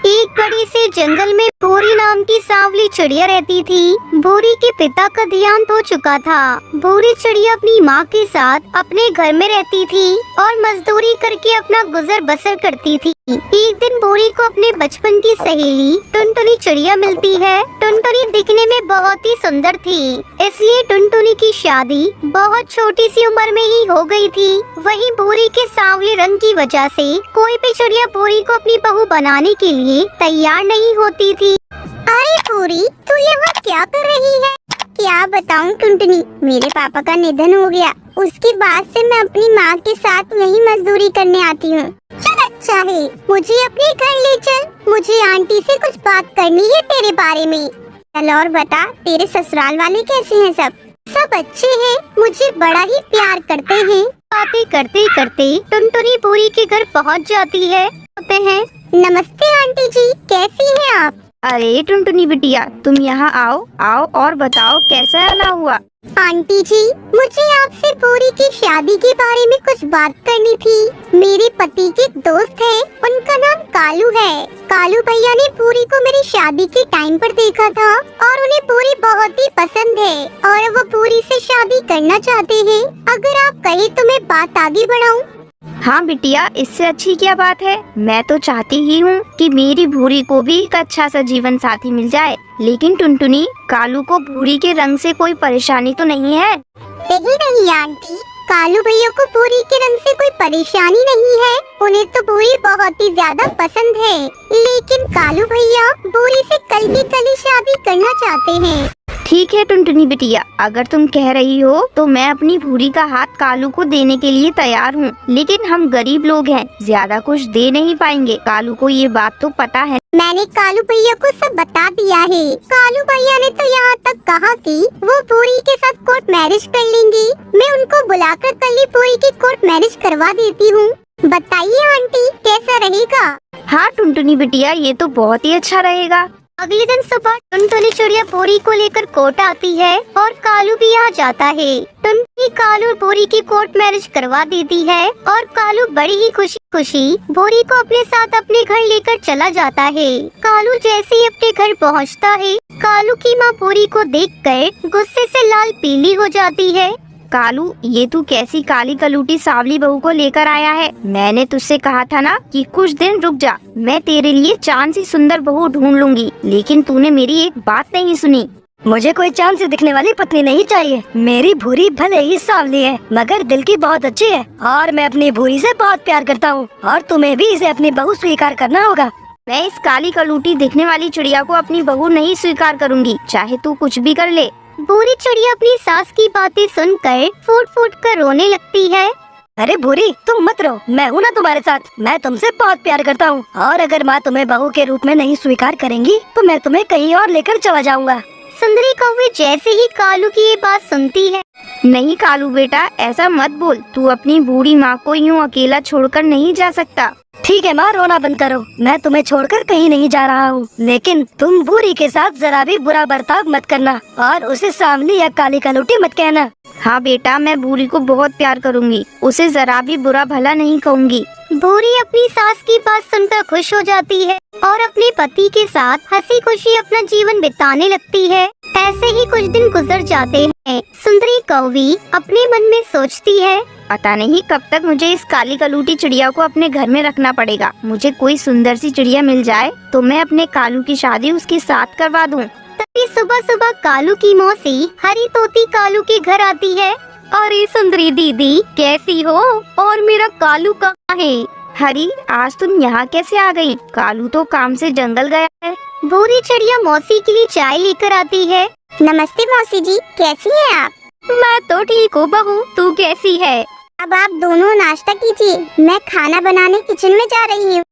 एक बड़े से जंगल में भूरी नाम की सांवली चिड़िया रहती थी। भूरी के पिता का देहांत हो चुका था। भूरी चिड़िया अपनी माँ के साथ अपने घर में रहती थी और मजदूरी करके अपना गुजर बसर करती थी। एक दिन भूरी को अपने बचपन की सहेली टुनटुनी चिड़िया मिलती है। टुनटुनी दिखने में बहुत ही सुंदर थी, इसलिए टुनटुनी की शादी बहुत छोटी सी उम्र में ही हो गई थी। वहीं भूरी के सांवले रंग की वजह से कोई भी चिड़िया भूरी को अपनी बहू बनाने के लिए तैयार नहीं होती थी। अरे भूरी, तू यहाँ क्या कर रही है? क्या बताऊँ टुनटुनी, मेरे पापा का निधन हो गया। उसके बाद से मैं अपनी माँ के साथ यही मजदूरी करने आती हूँ। चल अच्छा है, मुझे अपने घर ले चल। मुझे आंटी से कुछ बात करनी है तेरे बारे में। चल और बता, तेरे ससुराल वाले कैसे हैं? सब अच्छे हैं, मुझे बड़ा ही प्यार करते हैं। बातें करते करते टुनटुनी भूरी के घर पहुँच जाती है। कहते हैं, नमस्ते आंटी जी, कैसी हैं आप? अरे टुनटुनी बिटिया, तुम यहाँ आओ आओ और बताओ कैसा आना हुआ? आंटी जी, मुझे आपसे भूरी की शादी के बारे में कुछ बात करनी थी। मेरे पति के दोस्त है, उनका नाम कालू है। कालू भैया ने भूरी को मेरी शादी के टाइम पर देखा था और उन्हें भूरी बहुत ही पसंद है और वो भूरी से शादी करना चाहते हैं। अगर आप कहे तो मैं बात आगे बढ़ाऊं? हाँ बिटिया, इससे अच्छी क्या बात है। मैं तो चाहती ही हूँ कि मेरी भूरी को भी एक अच्छा सा जीवन साथी मिल जाए। लेकिन टुनटुनी, कालू को भूरी के रंग से कोई परेशानी तो नहीं है? नहीं आंटी, कालू भैया को भूरी के रंग से कोई परेशानी नहीं है। उन्हें तो भूरी बहुत ही ज्यादा पसंद है। लेकिन कालू भैया भूरी से कल की कल ही शादी करना चाहते हैं। ठीक है टुनटुनी बिटिया, अगर तुम कह रही हो तो मैं अपनी भूरी का हाथ कालू को देने के लिए तैयार हूँ। लेकिन हम गरीब लोग हैं, ज्यादा कुछ दे नहीं पाएंगे। कालू को ये बात तो पता है। मैंने कालू भैया को सब बता दिया है। कालू भैया ने तो यहाँ तक कहा कि वो भूरी के साथ कोर्ट मैरिज कर लेंगे। मैं उनको बुलाकर कल ही भूरी की कोर्ट मैरिज करवा देती हूँ। बताइए आंटी, कैसा रहेगा? हाँ टुनटुनी बिटिया, ये तो बहुत ही अच्छा रहेगा। अगले दिन सुबह टुनटुनी चिड़िया भूरी को लेकर कोर्ट आती है और कालू भी आ जाता है। टुनटुनी कालू और भूरी की कोर्ट मैरिज करवा देती है और कालू बड़ी ही खुशी खुशी भूरी को अपने साथ अपने घर लेकर चला जाता है। कालू जैसे ही अपने घर पहुंचता है, कालू की माँ भूरी को देखकर गुस्से से लाल पीली हो जाती है। कालू, ये तू कैसी काली कलूटी सांवली बहू को लेकर आया है? मैंने तुझसे कहा था ना कि कुछ दिन रुक जा, मैं तेरे लिए चांद सी सुंदर बहू ढूंढ लूंगी। लेकिन तूने मेरी एक बात नहीं सुनी। मुझे कोई चांद से दिखने वाली पत्नी नहीं चाहिए। मेरी भूरी भले ही सांवली है, मगर दिल की बहुत अच्छी है और मैं अपनी भूरी से बहुत प्यार करता हूँ और तुम्हें भी इसे अपनी बहू स्वीकार करना होगा। मैं इस काली कलूटी दिखने वाली चिड़िया को अपनी बहू नहीं स्वीकार करूँगी, चाहे तू कुछ भी कर ले। भूरी चिड़िया अपनी सास की बातें सुनकर फूट फूट कर रोने लगती है। अरे भूरी, तुम मत रो, मैं हूँ ना तुम्हारे साथ। मैं तुमसे बहुत प्यार करता हूँ और अगर माँ तुम्हें बहू के रूप में नहीं स्वीकार करेंगी तो मैं तुम्हें कहीं और लेकर चला जाऊँगा। सुंदरी कौवे जैसे ही कालू की ये बात सुनती है, नहीं कालू बेटा, ऐसा मत बोल। तू अपनी बूढ़ी माँ को यूँ अकेला छोड़कर नहीं जा सकता। ठीक है माँ, रोना बंद करो। मैं तुम्हें छोड़कर कहीं नहीं जा रहा हूँ, लेकिन तुम भूरी के साथ जरा भी बुरा बर्ताव मत करना और उसे सांवली या काली कलूटी मत कहना। हाँ बेटा, मैं भूरी को बहुत प्यार करूँगी, उसे जरा भी बुरा भला नहीं कहूँगी। भूरी अपनी सास की बात सुनकर खुश हो जाती है और अपने पति के साथ हंसी खुशी अपना जीवन बिताने लगती है। ऐसे ही कुछ दिन गुजर जाते हैं। सुंदरी कौवी अपने मन में सोचती है, पता नहीं कब तक मुझे इस काली कलूटी चिड़िया को अपने घर में रखना पड़ेगा। मुझे कोई सुंदर सी चिड़िया मिल जाए तो मैं अपने कालू की शादी उसके साथ करवा दूं। तभी सुबह सुबह कालू की मौसी हरी तोती कालू के घर आती है। अरे सुंदरी दीदी, कैसी हो? और मेरा कालू कहाँ है? हरी, आज तुम यहाँ कैसे आ गई? कालू तो काम से जंगल गया है। भूरी चिड़िया मौसी के लिए चाय लेकर आती है। नमस्ते मौसी जी, कैसी हैं आप? मैं तो ठीक हूँ बहू, तू कैसी है? अब आप दोनों नाश्ता कीजिए, मैं खाना बनाने किचन में जा रही हूँ।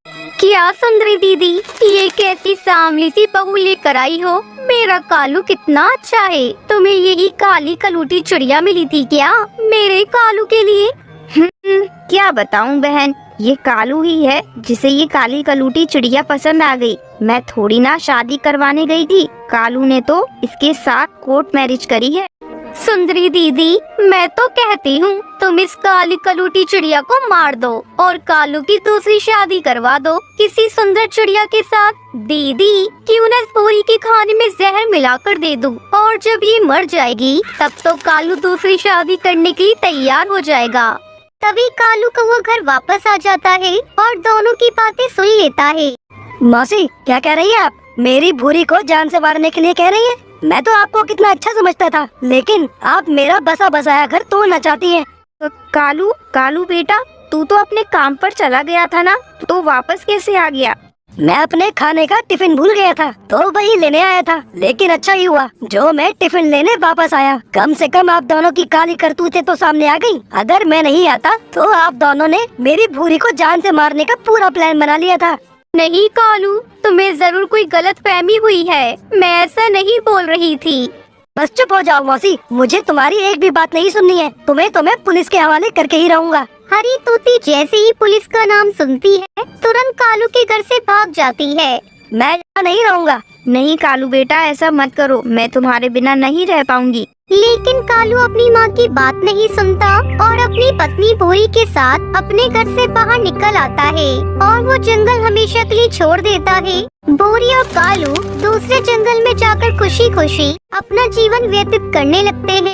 क्या सुंदरी दीदी, ये कैसी सांवली सी बहू लेकर आई हो? मेरा कालू कितना अच्छा है। तुम्हें यही काली कलूटी चिड़िया मिली थी क्या मेरे कालू के लिए? क्या बताऊं बहन, ये कालू ही है जिसे ये काली कलूटी चिड़िया पसंद आ गई। मैं थोड़ी ना शादी करवाने गई थी, कालू ने तो इसके साथ कोर्ट मैरिज करी है। सुंदरी दीदी, मैं तो कहती हूँ तुम इस काली कलूटी चिड़िया को मार दो और कालू की दूसरी शादी करवा दो किसी सुंदर चिड़िया के साथ। दीदी, क्यों न इस भूरी के खाने में जहर मिलाकर दे दूँ, और जब ये मर जाएगी तब तो कालू दूसरी शादी करने के लिए तैयार हो जाएगा। तभी कालू कौवा घर वापस आ जाता है और दोनों की बातें सुन लेता है। मौसी, क्या कह रही है आप? मेरी भूरी को जान से मारने के लिए कह रही है? मैं तो आपको कितना अच्छा समझता था, लेकिन आप मेरा बसा बसाया घर तोड़ना चाहती हैं। कालू, कालू बेटा, तू तो अपने काम पर चला गया था ना, तो वापस कैसे आ गया? मैं अपने खाने का टिफिन भूल गया था, तो वही लेने आया था। लेकिन अच्छा ही हुआ जो मैं टिफिन लेने वापस आया। कम से कम आप दोनों की काली करतूतें तो सामने आ गई। अगर मैं नहीं आता तो आप दोनों ने मेरी भूरी को जान से मारने का पूरा प्लान बना लिया था। नहीं कालू, तुम्हें जरूर कोई गलत फहमी हुई है, मैं ऐसा नहीं बोल रही थी। बस चुप हो जाओ मौसी, मुझे तुम्हारी एक भी बात नहीं सुननी है। तुम्हें तो मैं पुलिस के हवाले करके ही रहूँगा। हरी तोती जैसे ही पुलिस का नाम सुनती है तुरंत कालू के घर से भाग जाती है। मैं यहाँ नहीं रहूँगा। नहीं कालू बेटा, ऐसा मत करो, मैं तुम्हारे बिना नहीं रह पाऊंगी। लेकिन कालू अपनी माँ की बात नहीं सुनता और अपनी पत्नी भूरी के साथ अपने घर से बाहर निकल आता है और वो जंगल हमेशा के लिए छोड़ देता है। भूरी और कालू दूसरे जंगल में जाकर खुशी खुशी अपना जीवन व्यतीत करने लगते हैं।